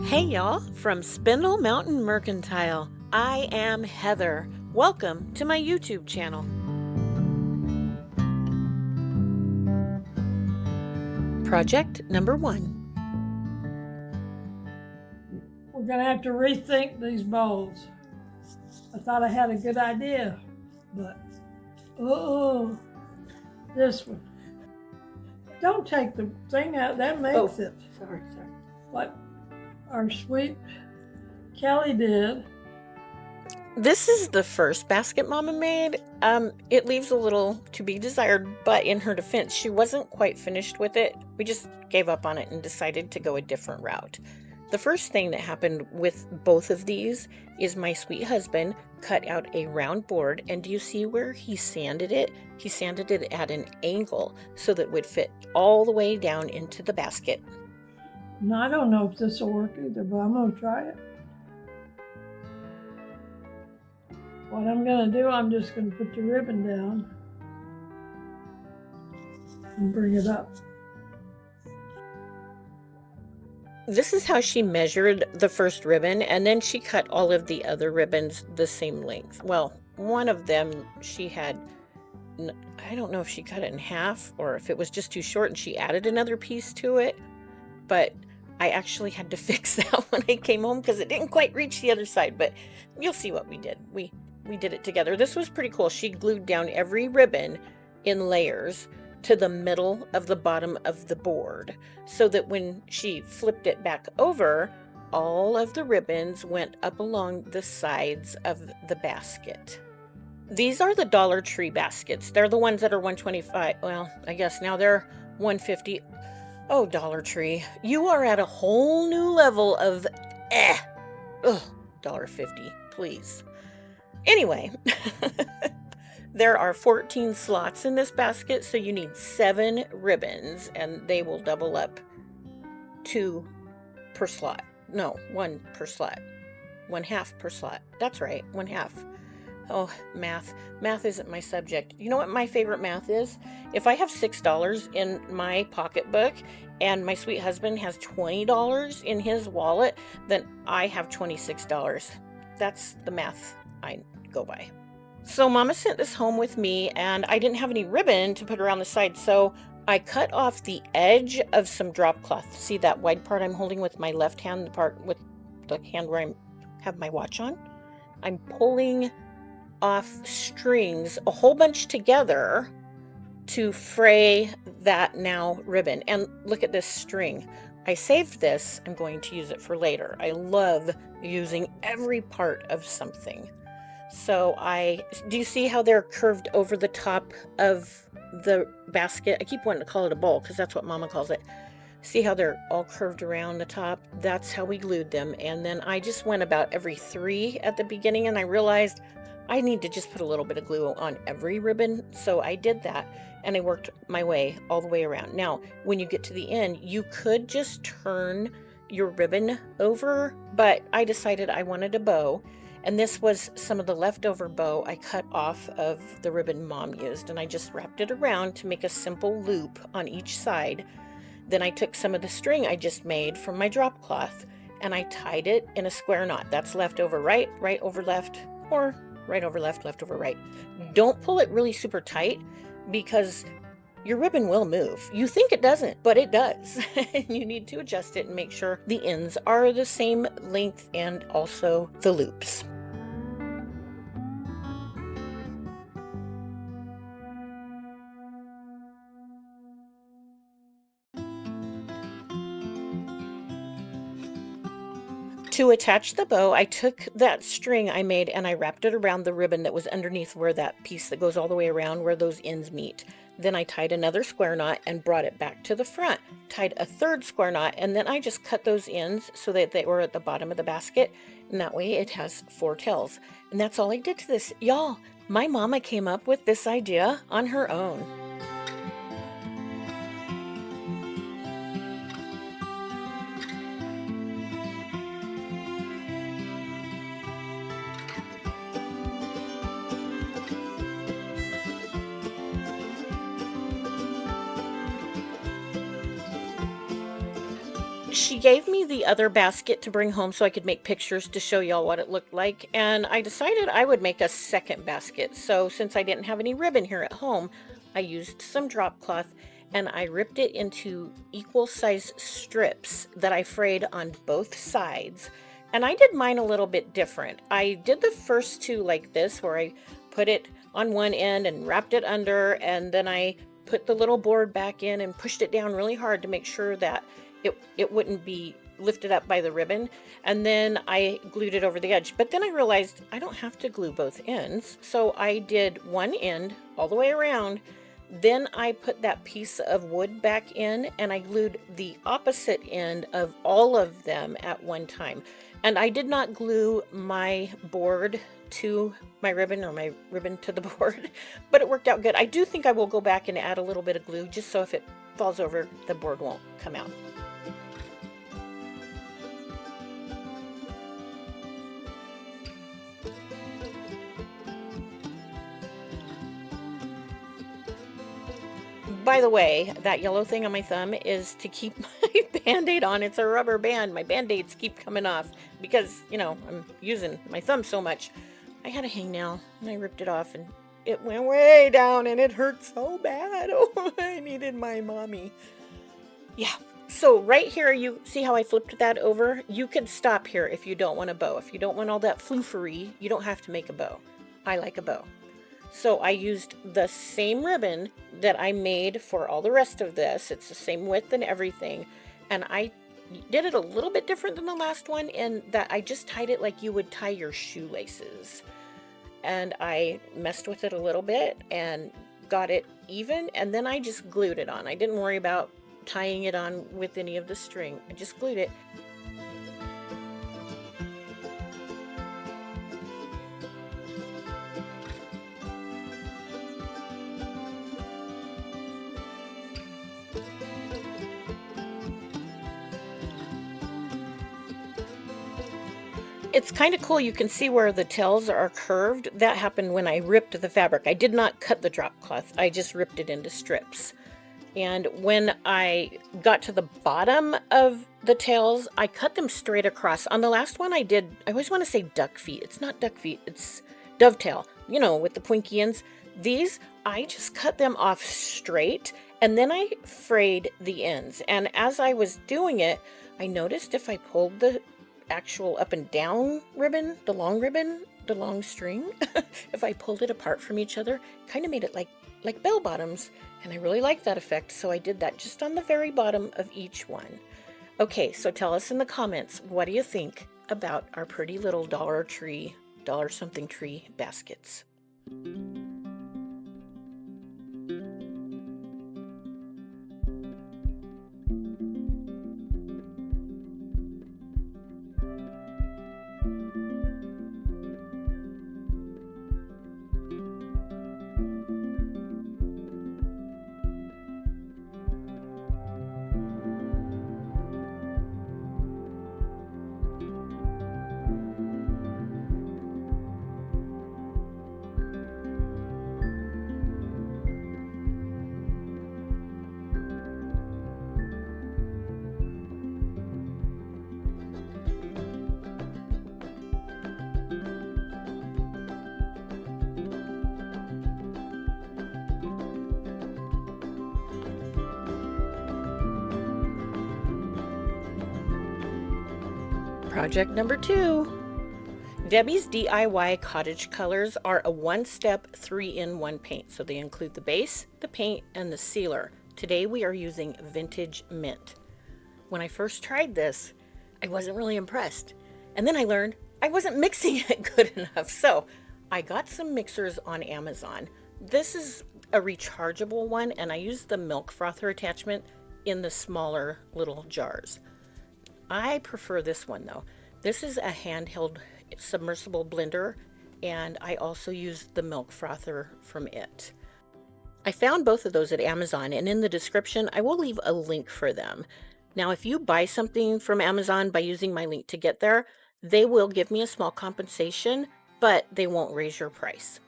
Hey y'all, from Spindle Mountain Mercantile. I am Heather. Welcome to my YouTube channel. Project number 1. We're gonna have to rethink these bowls. I thought I had a good idea, but this one. Don't take the thing out, that makes it. Sorry. Like our sweet Kelly did. This is the first basket Mama made. It leaves a little to be desired, but in her defense, she wasn't quite finished with it. We just gave up on it and decided to go a different route. The first thing that happened with both of these is my sweet husband cut out a round board, and do you see where he sanded it? He sanded it at an angle so that it would fit all the way down into the basket. And I don't know if this will work either, but I'm gonna try it. What I'm gonna do, I'm just gonna put the ribbon down and bring it up. This is how she measured the first ribbon, and then she cut all of the other ribbons the same length. Well, one of them she had, I don't know if she cut it in half or if it was just too short and she added another piece to it, but I actually had to fix that when I came home because it didn't quite reach the other side, but you'll see what we did. We did it together. This was pretty cool. She glued down every ribbon in layers to the middle of the bottom of the board so that when she flipped it back over, all of the ribbons went up along the sides of the basket. These are the Dollar Tree baskets. They're the ones that are $1.25. Well, I guess now they're $1.50. Oh, Dollar Tree, you are at a whole new level of $1.50, please. Anyway, there are 14 slots in this basket, so you need 7 ribbons, and they will double up 2 per slot. No, 1 per slot. 1/2 per slot. That's right, 1/2. Oh, math. Math isn't my subject. You know what my favorite math is? If I have $6 in my pocketbook and my sweet husband has $20 in his wallet, then I have $26. That's the math I go by. So Mama sent this home with me, and I didn't have any ribbon to put around the side, so I cut off the edge of some drop cloth. See that wide part I'm holding with my left hand, the part with the hand where I have my watch on? I'm pulling off strings, a whole bunch together, to fray that now ribbon. And look at this string. I saved this. I'm going to use it for later. I love using every part of something. So do you see how they're curved over the top of the basket? I keep wanting to call it a bowl because that's what Mama calls it. See how they're all curved around the top? That's how we glued them. And then I just went about every 3 at the beginning, and I realized I need to just put a little bit of glue on every ribbon. So I did that, and I worked my way all the way around. Now, when you get to the end, you could just turn your ribbon over, but I decided I wanted a bow. And this was some of the leftover bow I cut off of the ribbon Mom used, and I just wrapped it around to make a simple loop on each side. Then I took some of the string I just made from my drop cloth, and I tied it in a square knot. That's left over right, right over left, or right over left, left over right. Don't pull it really super tight because your ribbon will move. You think it doesn't, but it does. You need to adjust it and make sure the ends are the same length and also the loops. To attach the bow, I took that string I made and I wrapped it around the ribbon that was underneath where that piece that goes all the way around where those ends meet. Then I tied another square knot and brought it back to the front, tied a third square knot, and then I just cut those ends so that they were at the bottom of the basket, and that way it has 4 tails. And that's all I did to this. Y'all, my mama came up with this idea on her own. She gave me the other basket to bring home so I could make pictures to show y'all what it looked like, and I decided I would make a second basket. So since I didn't have any ribbon here at home, I used some drop cloth and I ripped it into equal size strips that I frayed on both sides. And I did mine a little bit different. I did the first two like this, where I put it on one end and wrapped it under, and then I put the little board back in and pushed it down really hard to make sure that it wouldn't be lifted up by the ribbon, and then I glued it over the edge. But then I realized I don't have to glue both ends, so I did one end all the way around. Then I put that piece of wood back in and I glued the opposite end of all of them at one time. And I did not glue my board to my ribbon, or my ribbon to the board, but it worked out good. I do think I will go back and add a little bit of glue, just so if it falls over, the board won't come out. By the way, that yellow thing on my thumb is to keep my Band-Aid on. It's a rubber band. My Band-Aids keep coming off because, you know, I'm using my thumb so much. I had a hangnail and I ripped it off and it went way down and it hurt so bad. Oh, I needed my mommy. Yeah. So right here, you see how I flipped that over? You could stop here if you don't want a bow. If you don't want all that floofery, you don't have to make a bow. I like a bow. So I used the same ribbon that I made for all the rest of this. It's the same width and everything. And I did it a little bit different than the last one in that I just tied it like you would tie your shoelaces. And I messed with it a little bit and got it even. And then I just glued it on. I didn't worry about tying it on with any of the string. I just glued it. It's kind of cool. You can see where the tails are curved. That happened when I ripped the fabric. I did not cut the drop cloth. I just ripped it into strips. And when I got to the bottom of the tails, I cut them straight across. On the last one I always want to say duck feet. It's not duck feet, it's dovetail, you know, with the pointy ends. These, I just cut them off straight, and then I frayed the ends. And as I was doing it, I noticed if I pulled the actual up and down ribbon, the long string, if I pulled it apart from each other, kind of made it like bell bottoms, and I really like that effect, so I did that just on the very bottom of each one. Okay, so tell us in the comments, what do you think about our pretty little Dollar Something Tree baskets? Project number 2. Debi's DIY cottage colors are a one-step 3-in-1 paint. So they include the base, the paint, and the sealer. Today we are using Vintage Mint. When I first tried this, I wasn't really impressed. And then I learned I wasn't mixing it good enough. So I got some mixers on Amazon. This is a rechargeable one, and I used the milk frother attachment in the smaller little jars. I prefer this one though. This is a handheld submersible blender, and I also used the milk frother from it. I found both of those at Amazon, and in the description I will leave a link for them. Now if you buy something from Amazon by using my link to get there, they will give me a small compensation, but they won't raise your price.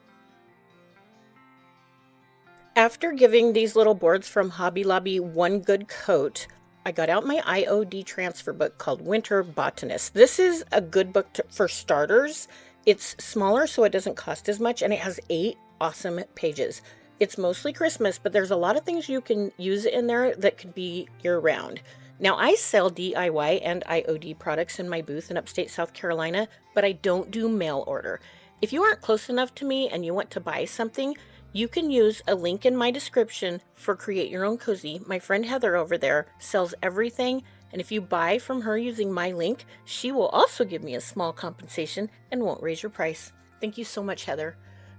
After giving these little boards from Hobby Lobby one good coat, I got out my IOD transfer book called Winter Botanist. This is a good book for starters. It's smaller, so it doesn't cost as much, and it has 8 awesome pages. It's mostly Christmas, but there's a lot of things you can use in there that could be year-round. Now, I sell DIY and IOD products in my booth in upstate South Carolina, but I don't do mail order. If you aren't close enough to me and you want to buy something, you can use a link in my description for Create Your Own Cozy. My friend Heather over there sells everything, and if you buy from her using my link, she will also give me a small compensation and won't raise your price. Thank you so much, Heather.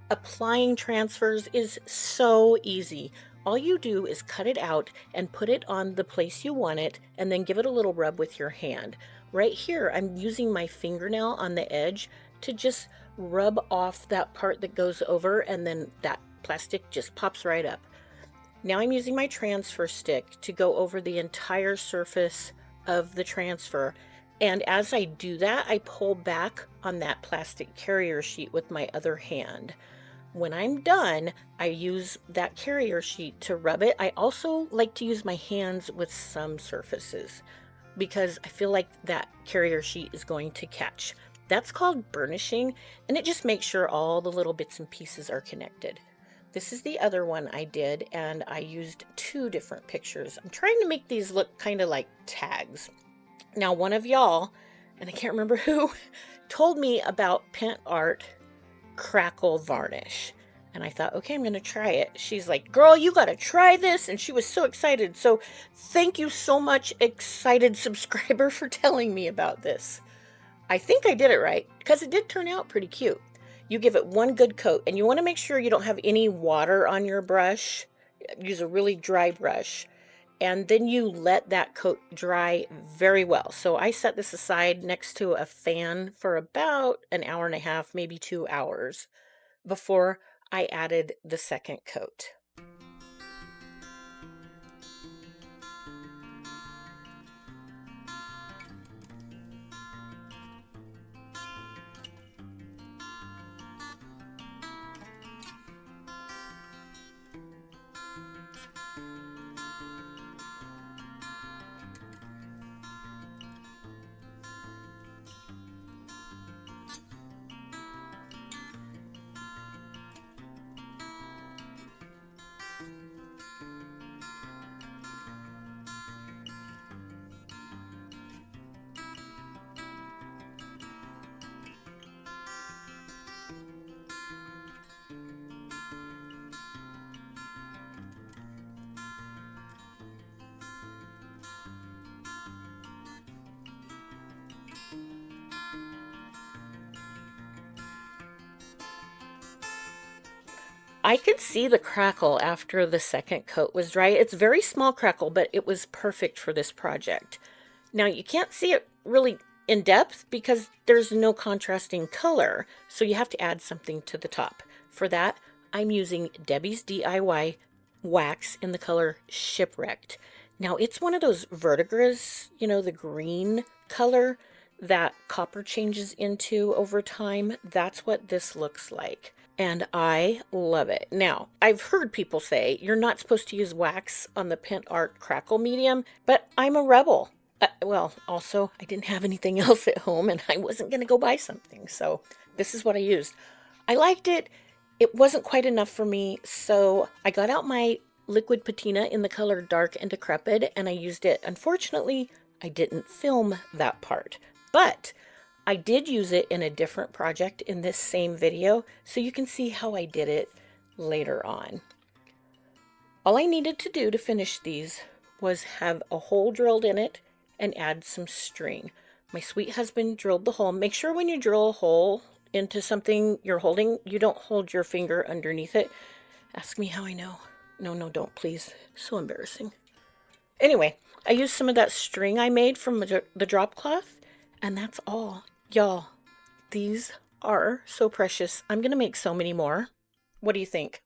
Applying transfers is so easy. All you do is cut it out and put it on the place you want it, and then give it a little rub with your hand. Right here, I'm using my fingernail on the edge to just rub off that part that goes over, and then that plastic just pops right up. Now I'm using my transfer stick to go over the entire surface of the transfer, and as I do that, I pull back on that plastic carrier sheet with my other hand. When I'm done, I use that carrier sheet to rub it. I also like to use my hands with some surfaces because I feel like that carrier sheet is going to catch. That's called burnishing, and it just makes sure all the little bits and pieces are connected. This is the other one I did, and I used 2 different pictures. I'm trying to make these look kind of like tags. Now, one of y'all, and I can't remember who, told me about Pentart Crackle Varnish. And I thought, okay, I'm going to try it. She's like, girl, you got to try this. And she was so excited. So thank you so much, excited subscriber, for telling me about this. I think I did it right because it did turn out pretty cute. You give it one good coat, and you want to make sure you don't have any water on your brush. Use a really dry brush, and then you let that coat dry very well. So I set this aside next to a fan for about an hour and a half, maybe 2 hours, before I added the second coat. I could see the crackle after the second coat was dry. It's very small crackle, but it was perfect for this project. Now you can't see it really in depth because there's no contrasting color, so you have to add something to the top. For that, I'm using Debi's DIY wax in the color Shipwrecked. Now it's one of those verdigris, you know, the green color that copper changes into over time. That's what this looks like, and I love it. Now, I've heard people say you're not supposed to use wax on the Pentart Crackle medium, but I'm a rebel. Well, also, I didn't have anything else at home, and I wasn't going to go buy something, so this is what I used. I liked it. It wasn't quite enough for me, so I got out my liquid patina in the color Dark and Decrepit, and I used it. Unfortunately, I didn't film that part, but I did use it in a different project in this same video, so you can see how I did it later on. All I needed to do to finish these was have a hole drilled in it and add some string. My sweet husband drilled the hole. Make sure when you drill a hole into something you're holding, you don't hold your finger underneath it. Ask me how I know. No, don't, please. So embarrassing. Anyway, I used some of that string I made from the drop cloth, and that's all. Y'all, these are so precious. I'm going to make so many more. What do you think?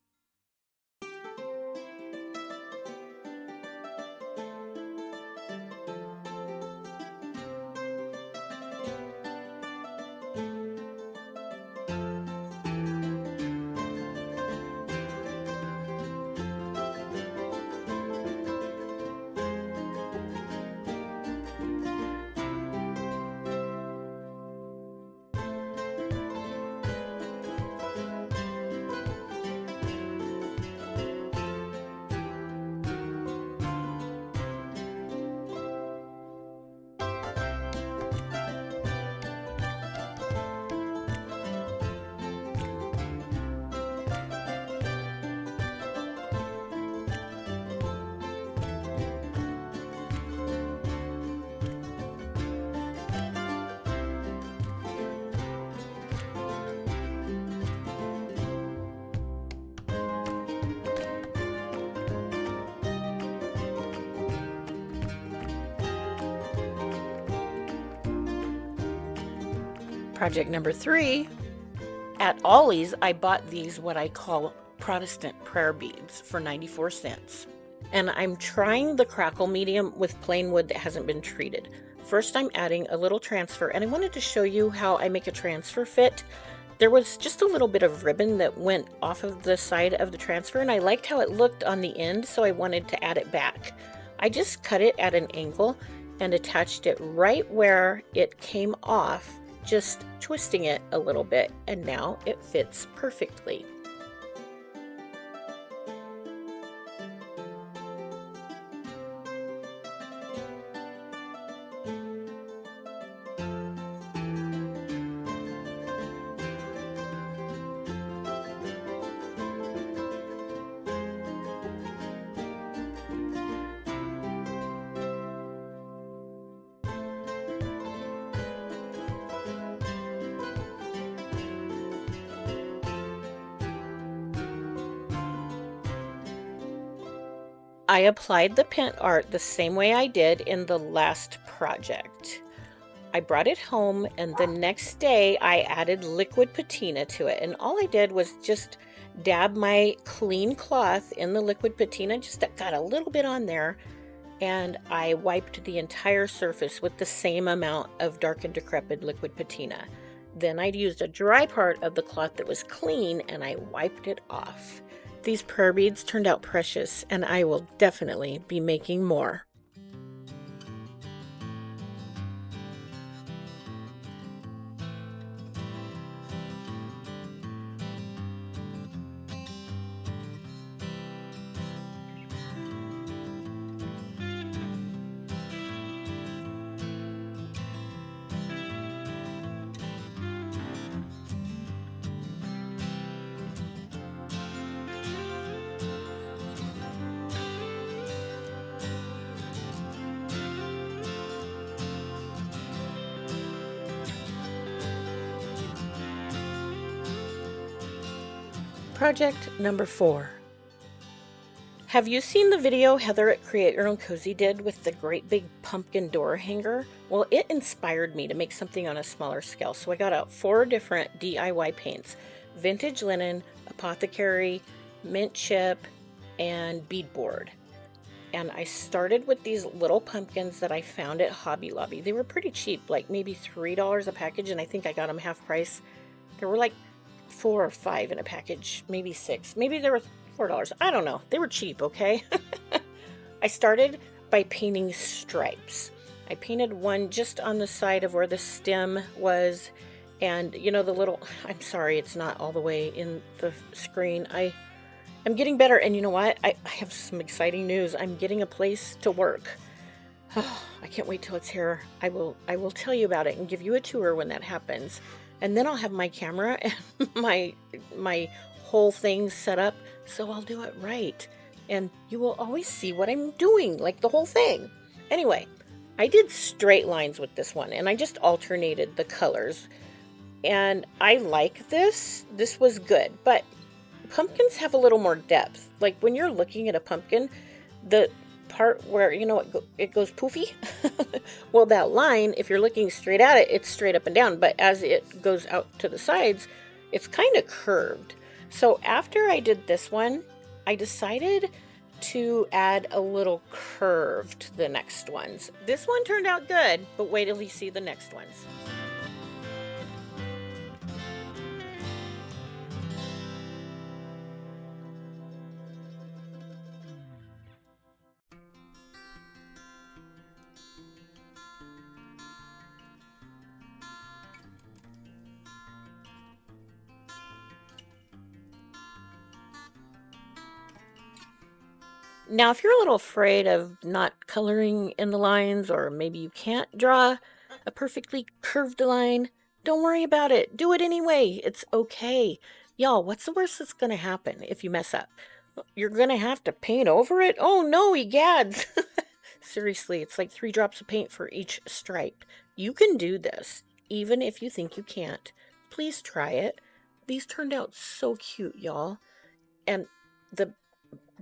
Project number 3. At Ollie's, I bought these what I call Protestant prayer beads for 94 cents. And I'm trying the Crackle medium with plain wood that hasn't been treated. First, I'm adding a little transfer, and I wanted to show you how I make a transfer fit. There was just a little bit of ribbon that went off of the side of the transfer, and I liked how it looked on the end, so I wanted to add it back. I just cut it at an angle and attached it right where it came off, just twisting it a little bit, and now it fits perfectly. I applied the Pentart the same way I did in the last project. I brought it home, and the next day I added liquid patina to it, and all I did was just dab my clean cloth in the liquid patina, just got a little bit on there, and I wiped the entire surface with the same amount of dark and decrepit liquid patina. Then I used a dry part of the cloth that was clean, and I wiped it off. These prayer beads turned out precious, and I will definitely be making more. Project number 4. Have you seen the video Heather at Create Your Own Cozy did with the great big pumpkin door hanger? Well, it inspired me to make something on a smaller scale, so I got out 4 different DIY paints: vintage linen, apothecary, mint chip, and beadboard. And I started with these little pumpkins that I found at Hobby Lobby. They were pretty cheap, like maybe $3 a package, and I think I got them half price. They were like 4 or 5 in a package, maybe 6. Maybe they were $4. I don't know. They were cheap, okay? I started by painting stripes. I painted one just on the side of where the stem was, and you know the little, I'm sorry, it's not all the way in the screen. I'm getting better, and you know what? I have some exciting news. I'm getting a place to work. I can't wait till it's here. I will tell you about it and give you a tour when that happens. And then I'll have my camera and my whole thing set up, so I'll do it right. And you will always see what I'm doing, like the whole thing. Anyway, I did straight lines with this one, and I just alternated the colors. And I like this. This was good, but pumpkins have a little more depth. Like when you're looking at a pumpkin, the part where, you know, it goes poofy. Well, that line, if you're looking straight at it, it's straight up and down, but as it goes out to the sides, it's kind of curved. So after I did this one, I decided to add a little curve to the next ones. This one turned out good, but wait till you see the next ones. Now, if you're a little afraid of not coloring in the lines, or maybe you can't draw a perfectly curved line, don't worry about it. Do it anyway. It's okay. Y'all, what's the worst that's going to happen if you mess up? You're going to have to paint over it? Oh, no, egads. Seriously, it's like 3 drops of paint for each stripe. You can do this, even if you think you can't. Please try it. These turned out so cute, y'all. And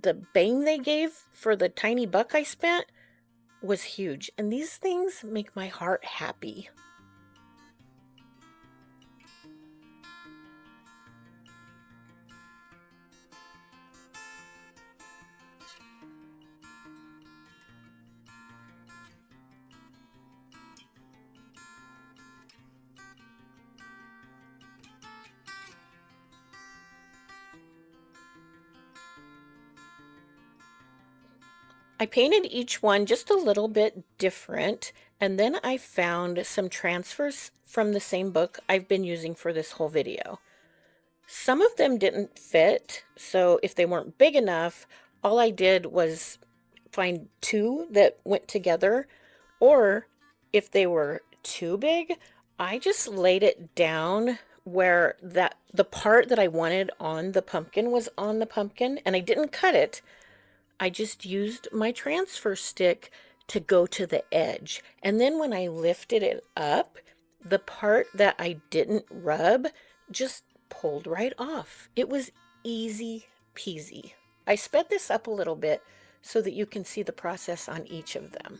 the bang they gave for the tiny buck I spent was huge. And these things make my heart happy. I painted each one just a little bit different, and then I found some transfers from the same book I've been using for this whole video. Some of them didn't fit, so if they weren't big enough, all I did was find two that went together, or if they were too big, I just laid it down where the part that I wanted on the pumpkin was on the pumpkin, and I didn't cut it. I just used my transfer stick to go to the edge. And then when I lifted it up, the part that I didn't rub just pulled right off. It was easy peasy. I sped this up a little bit so that you can see the process on each of them.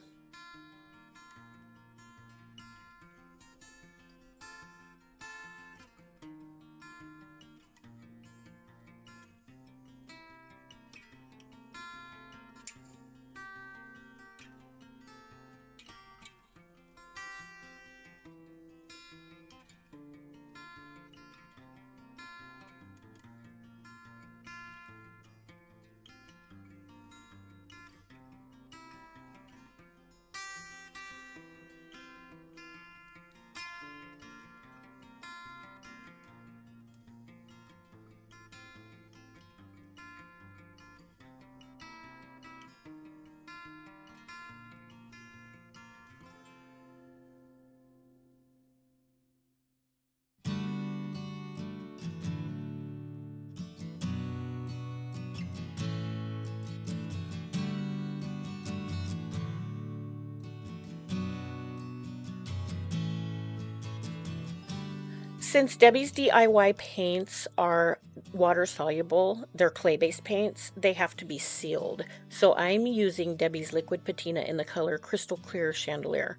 Since Debi's DIY paints are water soluble, they're clay-based paints, they have to be sealed. So I'm using Debi's liquid patina in the color Crystal Clear Chandelier.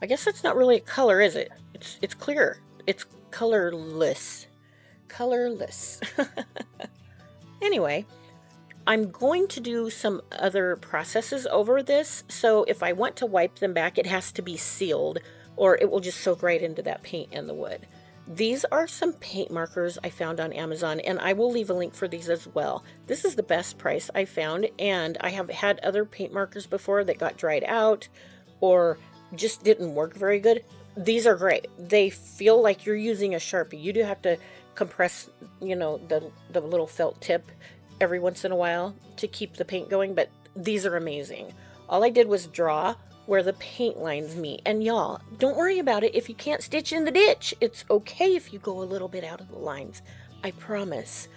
I guess that's not really a color, is it? It's clear. It's colorless. Colorless. Anyway, I'm going to do some other processes over this, so if I want to wipe them back, it has to be sealed, or it will just soak right into that paint and the wood. These are some paint markers I found on Amazon, and I will leave a link for these as well. This is the best price I found, and I have had other paint markers before that got dried out or just didn't work very good. These are great. They feel like you're using a Sharpie. You do have to compress, you know, the little felt tip every once in a while to keep the paint going, but these are amazing. All I did was draw where the paint lines meet. And y'all, don't worry about it if you can't stitch in the ditch. It's okay if you go a little bit out of the lines. I promise.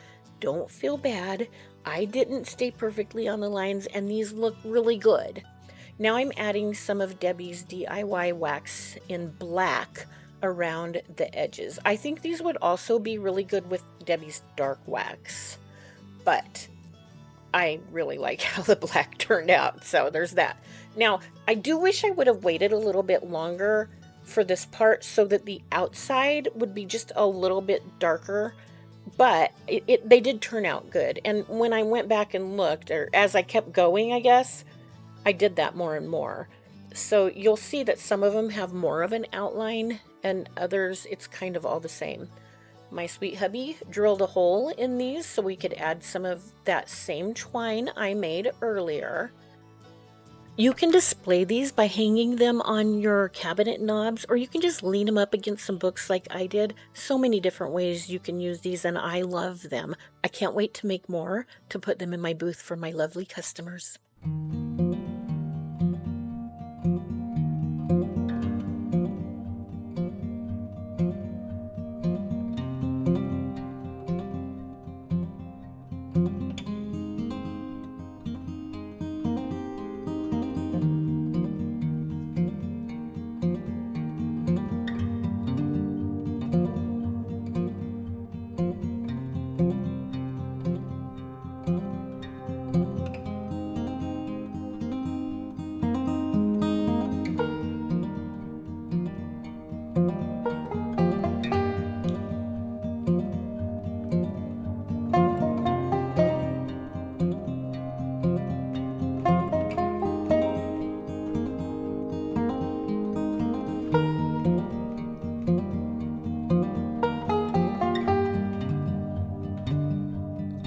Don't feel bad. I didn't stay perfectly on the lines, and these look really good. Now I'm adding some of Debi's DIY wax in black around the edges. I think these would also be really good with Debi's dark wax, but I really like how the black turned out, so there's that. Now, I do wish I would have waited a little bit longer for this part so that the outside would be just a little bit darker, but they did turn out good. And when I went back and looked, or as I kept going, I guess, I did that more and more. So you'll see that some of them have more of an outline, and others, it's kind of all the same. My sweet hubby drilled a hole in these so we could add some of that same twine I made earlier. You can display these by hanging them on your cabinet knobs, or you can just lean them up against some books like I did. So many different ways you can use these, and I love them. I can't wait to make more to put them in my booth for my lovely customers.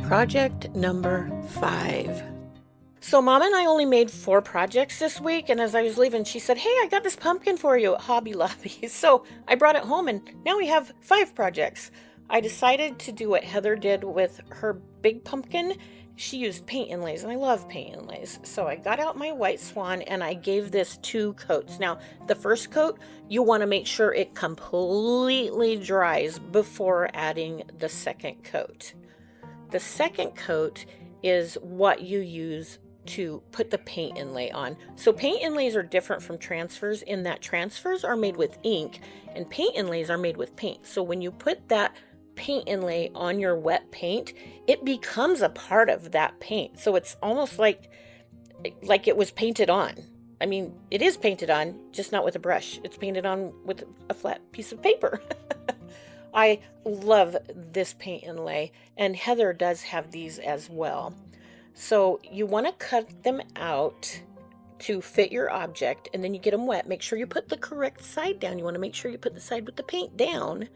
Project number 5. So Mom and I only made 4 projects this week, and as I was leaving, she said, "Hey, I got this pumpkin for you at Hobby Lobby." So I brought it home, and now we have 5 projects. I decided to do what Heather did with her big pumpkin. She used paint inlays, and I love paint inlays. So I got out my white swan, and I gave this 2 coats. Now, the first coat, you want to make sure it completely dries before adding the second coat. The second coat is what you use to put the paint inlay on. So paint inlays are different from transfers in that transfers are made with ink and paint inlays are made with paint. So when you put that paint inlay on your wet paint, it becomes a part of that paint. So it's almost like it was painted on. I mean, it is painted on, just not with a brush. It's painted on with a flat piece of paper. I love this paint inlay, and Heather does have these as well. So you want to cut them out to fit your object, and then you get them wet. Make sure you put the correct side down. You want to make sure you put the side with the paint down,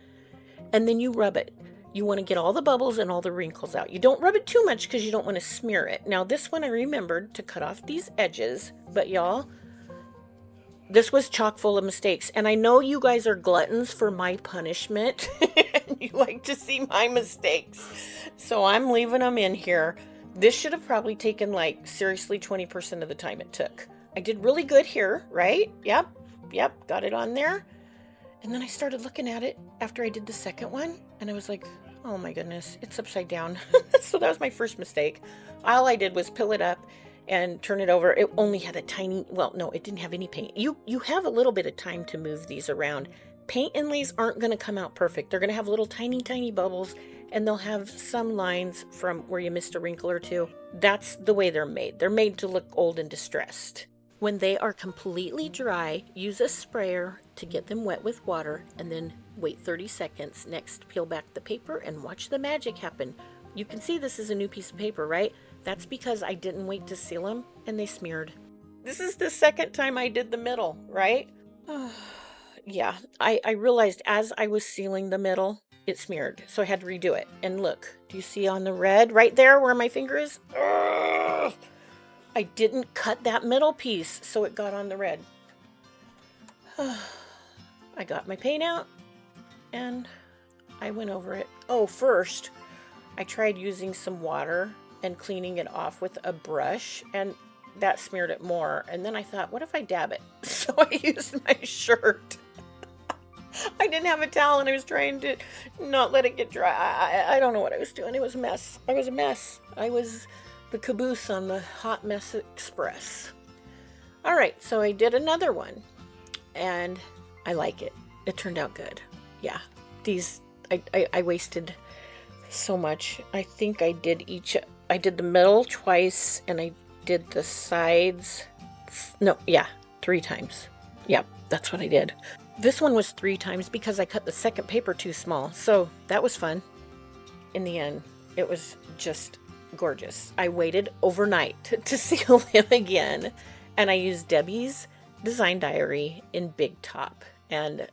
and then you rub it. You want to get all the bubbles and all the wrinkles out. You don't rub it too much because you don't want to smear it. Now this one I remembered to cut off these edges, but y'all, this was chock full of mistakes, and I know you guys are gluttons for my punishment. You like to see my mistakes, so I'm leaving them in here. This should have probably taken like seriously 20% of the time it took. I did really good here, right? Yep, got it on there. And then I started looking at it after I did the second one, and I was like, oh my goodness, it's upside down. So that was my first mistake. All I did was peel it up and turn it over. It only had a tiny, well, no, it didn't have any paint. You have a little bit of time to move these around. Paint inlays aren't going to come out perfect. They're going to have little tiny bubbles, and they'll have some lines from where you missed a wrinkle or two. That's the way they're made. They're made to look old and distressed. When they are completely dry, use a sprayer to get them wet with water, and then wait 30 seconds. Next, peel back the paper and watch the magic happen. You can see this is a new piece of paper, right? That's because I didn't wait to seal them and they smeared. This is the second time I did the middle, right? Yeah, I realized as I was sealing the middle, it smeared. So I had to redo it. And look, do you see on the red right there where my finger is? Ugh! I didn't cut that middle piece, so it got on the red. I got my paint out and I went over it. Oh, first, I tried using some water and cleaning it off with a brush, and that smeared it more. And then I thought, what if I dab it? So I used my shirt. I didn't have a towel, and I was trying to not let it get dry. I don't know what I was doing. It was a mess. I was a mess. I was the caboose on the Hot Mess Express. All right, so I did another one, and I like it. It turned out good. Yeah, these, I wasted so much. I think I did the middle twice, and I did the sides. No, yeah, 3 times. Yep, that's what I did. This one was 3 times because I cut the second paper too small. So that was fun. In the end, it was just gorgeous. I waited overnight to seal him again. And I used Debi's Design Diary in Big Top. And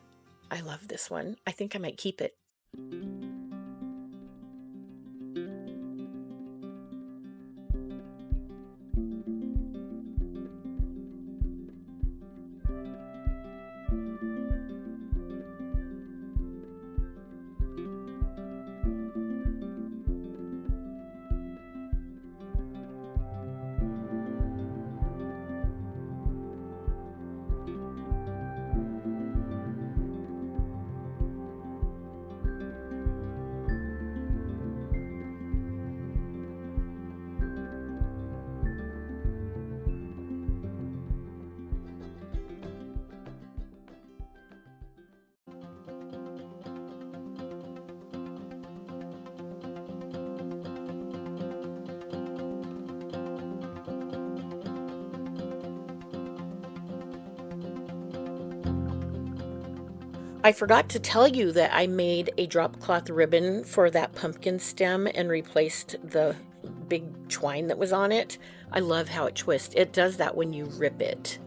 I love this one. I think I might keep it. I forgot to tell you that I made a drop cloth ribbon for that pumpkin stem and replaced the big twine that was on it. I love how it twists. It does that when you rip it.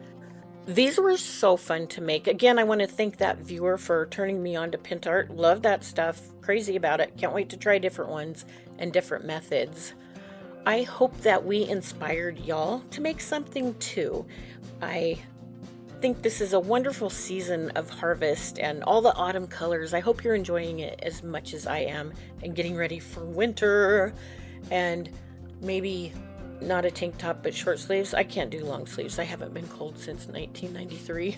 These were so fun to make. Again, I want to thank that viewer for turning me on to Pentart. Love that stuff. Crazy about it. Can't wait to try different ones and different methods. I hope that we inspired y'all to make something too. I think this is a wonderful season of harvest and all the autumn colors. I hope you're enjoying it as much as I am and getting ready for winter, and maybe not a tank top but short sleeves. I can't do long sleeves. I haven't been cold since 1993.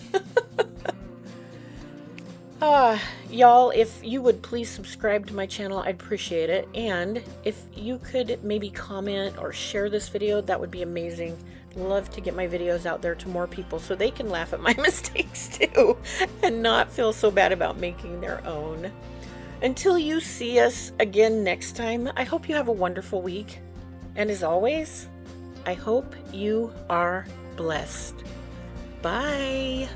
Y'all, if you would please subscribe to my channel, I'd appreciate it. And if you could maybe comment or share this video, that would be amazing. Love to get my videos out there to more people so they can laugh at my mistakes too and not feel so bad about making their own. Until you see us again next time, I hope you have a wonderful week. And as always, I hope you are blessed. Bye.